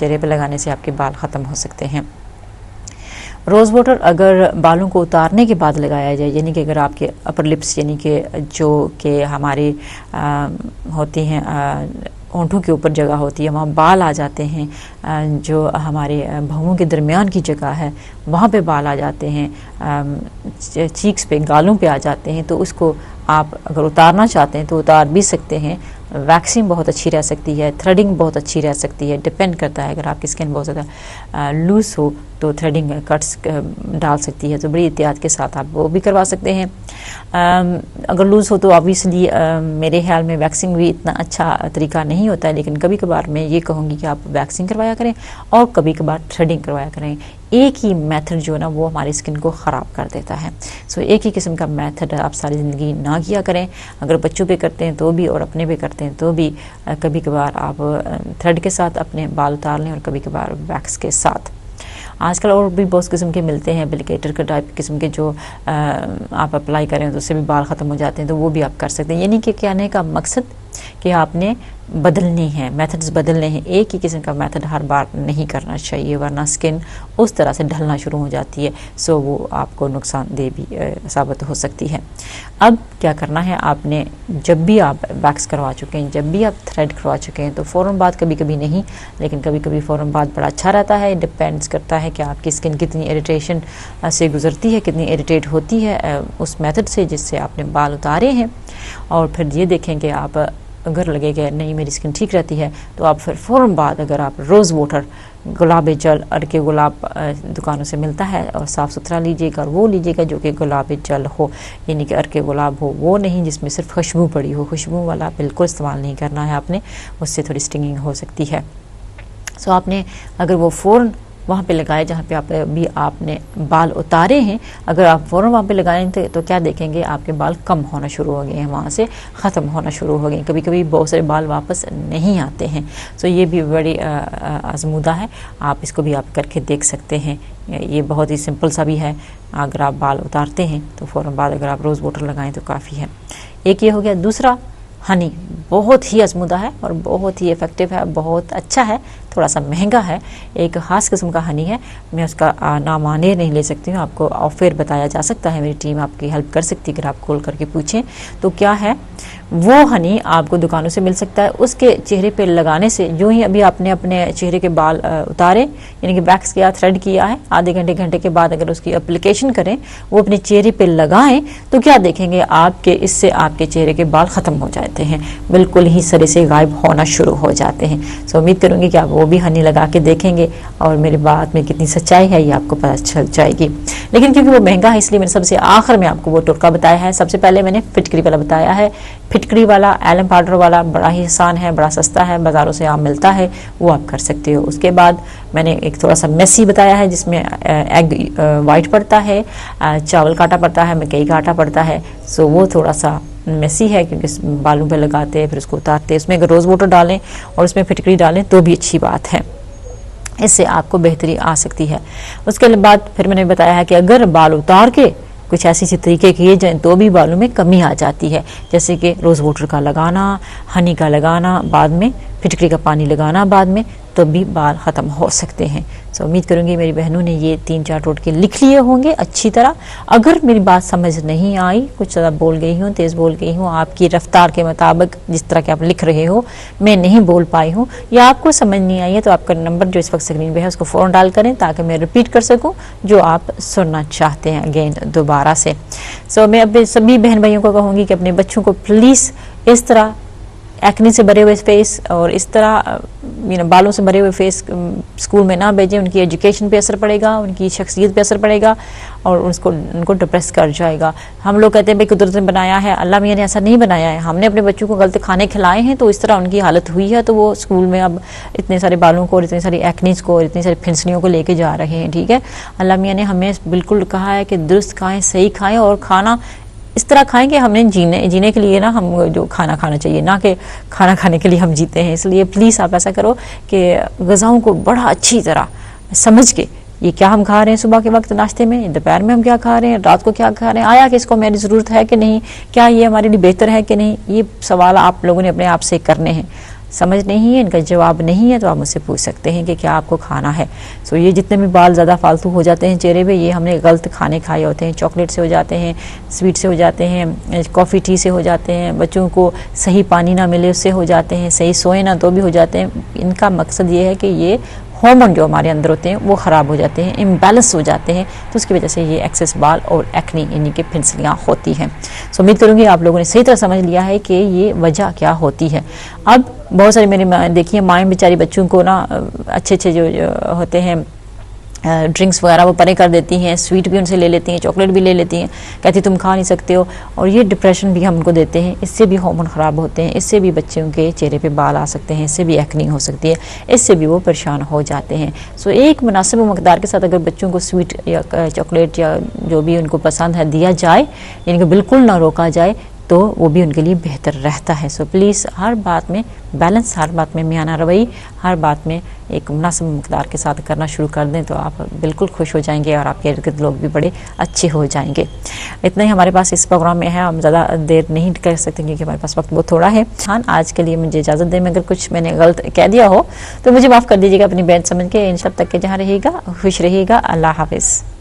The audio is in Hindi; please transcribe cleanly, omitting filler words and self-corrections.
चेहरे पे लगाने से आपके बाल ख़त्म हो सकते हैं। रोज़ वाटर अगर बालों को उतारने के बाद लगाया जाए, यानी कि अगर आपके अपर लिप्स यानी कि जो कि हमारी होती हैं होंठों के ऊपर जगह होती है, वहाँ बाल आ जाते हैं, जो हमारे भौहों के दरमियान की जगह है वहाँ पे बाल आ जाते हैं, चीक्स पे, गालों पे आ जाते हैं, तो उसको आप अगर उतारना चाहते हैं तो उतार भी सकते हैं। वैक्सिंग बहुत अच्छी रह सकती है, थ्रेडिंग बहुत अच्छी रह सकती है, डिपेंड करता है। अगर आपकी स्किन बहुत ज़्यादा लूज़ हो तो थ्रेडिंग कट्स डाल सकती है, तो बड़ी एहतियात के साथ आप वो भी करवा सकते हैं। अगर लूज़ हो तो ऑब्वियसली मेरे ख्याल में वैक्सिंग भी इतना अच्छा तरीका नहीं होता है, लेकिन कभी कभार मैं ये कहूँगी कि आप वैक्सिंग करवाया करें और कभी कभार थ्रेडिंग करवाया करें। एक ही मेथड जो है ना वो हमारी स्किन को ख़राब कर देता है। सो एक ही किस्म का मेथड आप सारी ज़िंदगी ना किया करें। अगर बच्चों पे करते हैं तो भी और अपने पे करते हैं तो भी कभी कभार आप थ्रेड के साथ अपने बाल उतार लें और कभी कभार वैक्स के साथ। आजकल और भी बहुत किस्म के मिलते हैं, एप्लीकेटर का टाइप किस्म के, जो आप अप्लाई करें तो उससे भी बाल ख़त्म हो जाते हैं, तो वो भी आप कर सकते हैं। यानी कि कहने का मकसद कि आपने बदलनी है, मेथड्स बदलने हैं, एक ही किस्म का मेथड हर बार नहीं करना चाहिए, वरना स्किन उस तरह से ढलना शुरू हो जाती है, सो वो आपको नुकसानदेह भी साबित हो सकती है। अब क्या करना है, आपने जब भी आप वैक्स करवा चुके हैं, जब भी आप थ्रेड करवा चुके हैं, तो फ़ौरन बाद, कभी कभी नहीं, लेकिन कभी कभी फ़ौरन बाद बड़ा अच्छा रहता है। डिपेंड्स करता है कि आपकी स्किन कितनी इरिटेशन से गुजरती है, कितनी इरिटेट होती है उस मेथड से जिससे आपने बाल उतारे हैं। और फिर ये देखें कि आप अगर लगेगा नहीं मेरी स्किन ठीक रहती है, तो आप फिर फ़ौरन बाद अगर आप रोज़ वाटर, गुलाब जल, अर्के गुलाब दुकानों से मिलता है, और साफ़ सुथरा लीजिएगा और वो लीजिएगा जो कि गुलाब जल हो, यानी कि अर्के गुलाब हो, वो नहीं जिसमें सिर्फ खुशबू पड़ी हो। खुशबू वाला बिल्कुल इस्तेमाल नहीं करना है आपने, उससे थोड़ी स्टिंगिंग हो सकती है। सो आपने अगर वो फ़ौरन वहाँ पे लगाए जहाँ पे आप भी आपने बाल उतारे हैं, अगर आप फ़ौरन वहाँ पे लगाएं तो क्या देखेंगे, आपके बाल कम होना शुरू हो गए हैं, वहाँ से ख़त्म होना शुरू हो गए। कभी कभी बहुत सारे बाल वापस नहीं आते हैं। सो ये भी बड़ी आजमूदा है, आप इसको भी आप करके देख सकते हैं। ये बहुत ही सिंपल सा भी है। अगर आप बाल उतारते हैं तो फ़ौरन बाद अगर आप रोज़ वाटर लगाएँ तो काफ़ी है। एक ये हो गया। दूसरा, हनी बहुत ही आजमूदा है और बहुत ही इफ़ेक्टिव है, बहुत अच्छा है, थोड़ा सा महंगा है, एक ख़ास किस्म का हनी है। मैं उसका नाम आने नहीं ले सकती हूँ, आपको ऑफर बताया जा सकता है, मेरी टीम आपकी हेल्प कर सकती है अगर आप कॉल करके पूछें। तो क्या है वो हनी, आपको दुकानों से मिल सकता है। उसके चेहरे पे लगाने से, जो ही अभी आपने अपने चेहरे के बाल उतारे, यानी कि वैक्स किया, थ्रेड किया है, आधे घंटे के बाद अगर उसकी एप्लीकेशन करें, वो अपने चेहरे पे लगाएं, तो क्या देखेंगे आपके, इससे आपके चेहरे के बाल ख़त्म हो जाते हैं, बिल्कुल ही सरे से गायब होना शुरू हो जाते हैं। सो उम्मीद करूँगी कि आप वो भी हनी लगा के देखेंगे और मेरी बात में कितनी सच्चाई है ये आपको पता चल जाएगी। लेकिन क्योंकि वो महंगा है, इसलिए मैंने सबसे आखिर में आपको वो टोटका बताया है। सबसे पहले मैंने फिटकरी वाला बताया है। फिटकरी वाला, एलम पाउडर वाला बड़ा ही आसान है, बड़ा सस्ता है, बाज़ारों से आम मिलता है, वो आप कर सकते हो। उसके बाद मैंने एक थोड़ा सा मेसी बताया है, जिसमें एग वाइट पड़ता है, चावल का आटा पड़ता है, मकई का आटा पड़ता है। सो वो थोड़ा सा मेसी है क्योंकि बालों पे लगाते हैं, फिर उसको उतारते हैं। उसमें अगर रोज़ वाटर डालें और उसमें फिटकरी डालें तो भी अच्छी बात है, इससे आपको बेहतरी आ सकती है। उसके बाद फिर मैंने बताया है कि अगर बाल उतार के कुछ ऐसे तरीके किए जाएं तो भी बालों में कमी आ जाती है, जैसे कि रोज़ वाटर का लगाना, हनी का लगाना, बाद में फिटकरी का पानी लगाना बाद में, तो भी बाल ख़त्म हो सकते हैं। सो उम्मीद करूँगी मेरी बहनों ने ये 3-4 टोटके लिख लिए होंगे अच्छी तरह। अगर मेरी बात समझ नहीं आई, कुछ ज़्यादा बोल गई हूँ, तेज़ बोल गई हूँ, आपकी रफ्तार के मुताबिक जिस तरह के आप लिख रहे हो मैं नहीं बोल पाई हूँ, या आपको समझ नहीं आई है, तो आपका नंबर जो इस वक्त स्क्रीन पे है उसको फ़ौरन डायल करें ताकि मैं रिपीट कर सकूँ जो आप सुनना चाहते हैं अगेन दोबारा से। सो मैं अब सभी बहन भाइयों को कहूँगी कि अपने बच्चों को प्लीज़ इस तरह एक्ने से भरे हुए फेस और इस तरह बालों से भरे हुए फेस स्कूल में ना भेजें। उनकी एजुकेशन पे असर पड़ेगा, उनकी शख्सियत पे असर पड़ेगा और उनको डिप्रेस कर जाएगा। हम लोग कहते हैं भाई कुदरत ने बनाया है, अल्लाह मियाँ ने ऐसा नहीं बनाया है, हमने अपने बच्चों को गलत खाने खिलाए हैं तो इस तरह उनकी हालत हुई है, तो वो स्कूल में अब इतने सारे बालों को और इतनी सारी एक्नीज को और इतनी सारी फिंसनियों को लेके जा रहे हैं। ठीक है, अल्लाह मियाँ ने हमें बिल्कुल कहा है कि दुरुस्त खाएँ, सही खाएँ और खाना इस तरह खाएं कि हमने जीने के लिए ना हम जो खाना खाना चाहिए, ना कि खाना खाने के लिए हम जीते हैं। इसलिए प्लीज़ आप ऐसा करो कि ग़िज़ाओं को बड़ा अच्छी तरह समझ के, ये क्या हम खा रहे हैं सुबह के वक्त नाश्ते में, दोपहर में हम क्या खा रहे हैं, रात को क्या खा रहे हैं, आया कि इसको मेरी ज़रूरत है कि नहीं, क्या ये हमारे लिए बेहतर है कि नहीं, ये सवाल आप लोगों ने अपने आप से करने हैं। समझ नहीं है, इनका जवाब नहीं है, तो आप मुझसे पूछ सकते हैं कि क्या आपको खाना है। सो ये जितने भी बाल ज़्यादा फालतू हो जाते हैं चेहरे पे, ये हमने गलत खाने खाए होते हैं। चॉकलेट से हो जाते हैं, स्वीट से हो जाते हैं, कॉफ़ी टी से हो जाते हैं, बच्चों को सही पानी ना मिले उससे हो जाते हैं, सही सोए ना तो भी हो जाते हैं। इनका मकसद ये है कि ये हार्मोन जो हमारे अंदर होते हैं वो ख़राब हो जाते हैं, इम्बैलेंस हो जाते हैं, तो उसकी वजह से ये एक्सेस बाल और एक्नी यानी कि फिंसलियाँ होती हैं। सो उम्मीद करूँगी आप लोगों ने सही तरह समझ लिया है कि ये वजह क्या होती है। अब बहुत सारी मेरी देखिए माएँ बेचारी बच्चों को ना अच्छे अच्छे जो होते हैं ड्रिंक्स वगैरह वो परे कर देती हैं, स्वीट भी उनसे ले लेती हैं, चॉकलेट भी ले लेती हैं, कहती तुम खा नहीं सकते हो, और ये डिप्रेशन भी हम उनको देते हैं। इससे भी हार्मोन ख़राब होते हैं, इससे भी बच्चों के चेहरे पे बाल आ सकते हैं, इससे भी एक्नी हो सकती है, इससे भी वो परेशान हो जाते हैं। सो एक मुनासिब मकदार के साथ अगर बच्चों को स्वीट या चॉकलेट या जो भी उनको पसंद है दिया जाए, यानी कि बिल्कुल ना रोका जाए, तो वो भी उनके लिए बेहतर रहता है। सो प्लीज़ हर बात में बैलेंस, हर बात में मियाना रवैया, हर बात में एक मुनासिब मकदार के साथ करना शुरू कर दें तो आप बिल्कुल खुश हो जाएंगे और आपके इर्द गिर्द लोग भी बड़े अच्छे हो जाएंगे। इतना ही हमारे पास इस प्रोग्राम में है, हम ज़्यादा देर नहीं कर सकते क्योंकि हमारे पास वक्त बहुत थोड़ा है। हाँ, आज के लिए मुझे इजाज़त दें। अगर कुछ मैंने गलत कह दिया हो तो मुझे माफ़ कर दीजिएगा अपनी बहन समझ के। इन सब तक के जहाँ रहिएगा खुश रहिएगा। अल्लाह हाफिज़।